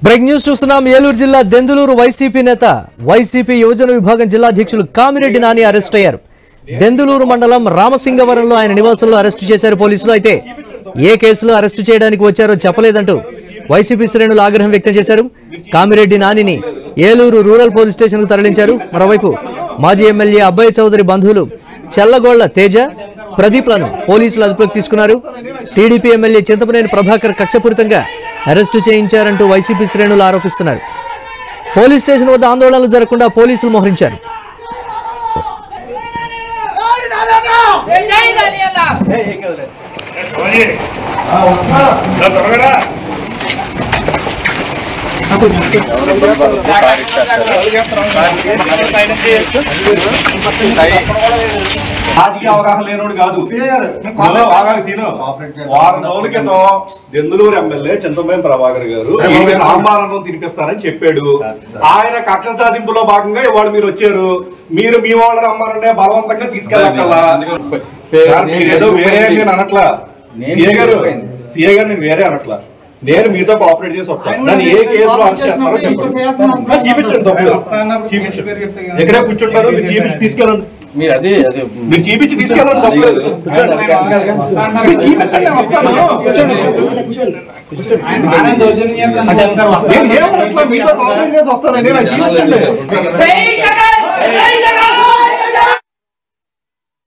Break news చూస్తున్నాం. ఏలూరు జిల్లా Denduluru YCP నేత వైసీపీ యువజన విభాగం జిల్లా అధ్యక్షులు కామిరెడ్డి నాని అరెస్ట్ అయ్యారు. దెందులూరు మండలం రామసింగవరంలో ఆయన నివాసంలో అరెస్టు చేశారు పోలీసులు. అయితే ఏ కేసులో అరెస్టు చేయడానికి వచ్చారో చెప్పలేదంటూ వైసీపీ శ్రేణులు ఆగ్రహం వ్యక్తం చేశారు. కామిరెడ్డి నానిని ఏలూరు రూరల్ పోలీస్ స్టేషన్ కు తరలించారు. మరోవైపు మాజీ ఎమ్మెల్యే అబ్బాయి చౌదరి బంధువులు చెల్లగోళ్ల తేజ, ప్రదీప్లను పోలీసులు అదుపులోకి తీసుకున్నారు. టీడీపీ ఎమ్మెల్యే చింతమనేని ప్రభాకర్ కక్షపూరితంగా అరెస్టు చేయించారంటూ వైసీపీ శ్రేణులు ఆరోపిస్తున్నారు. పోలీస్ స్టేషన్ వద్ద ఆందోళనలు జరగకుండా పోలీసులు మోహరించారు. రాజకీయ అవగాహన లేనోడు కాదు. వారం రోజుల క్రితం దెందులూరు ఎమ్మెల్యే చింతమనేని ప్రభాకర్ గారు సాంబార్ అన్నం తినిపిస్తారని చెప్పాడు. ఆయన కక్ష సాధింపులో భాగంగా ఇవాళ మీరు వచ్చారు. మీరు మీ వాళ్ళు రమ్మారంటే బలవంతంగా తీసుకెళ్ళక్కల్లా. మీరేదో వేరే నేను అనట్లా, సిఏ గారు నేను వేరే అనట్లా. నేను మీతో కోఆపరేట్ చేసి వస్తాను. దాన్ని ఏ కేసులో అరెస్ట్ చేస్తారో చూపించండి. తప్పు ఎక్కడే కూర్చుంటారు, మీరు చూపించి తీసుకెళ్ళండి. మీరు చూపించి తీసుకెళ్ళండి. తప్పలేదు. చూపించండి, వస్తాను. నేను ఏమనట్లా, మీతో కోఆపరేట్ చేసి వస్తానండి. నాకు చూపించండి.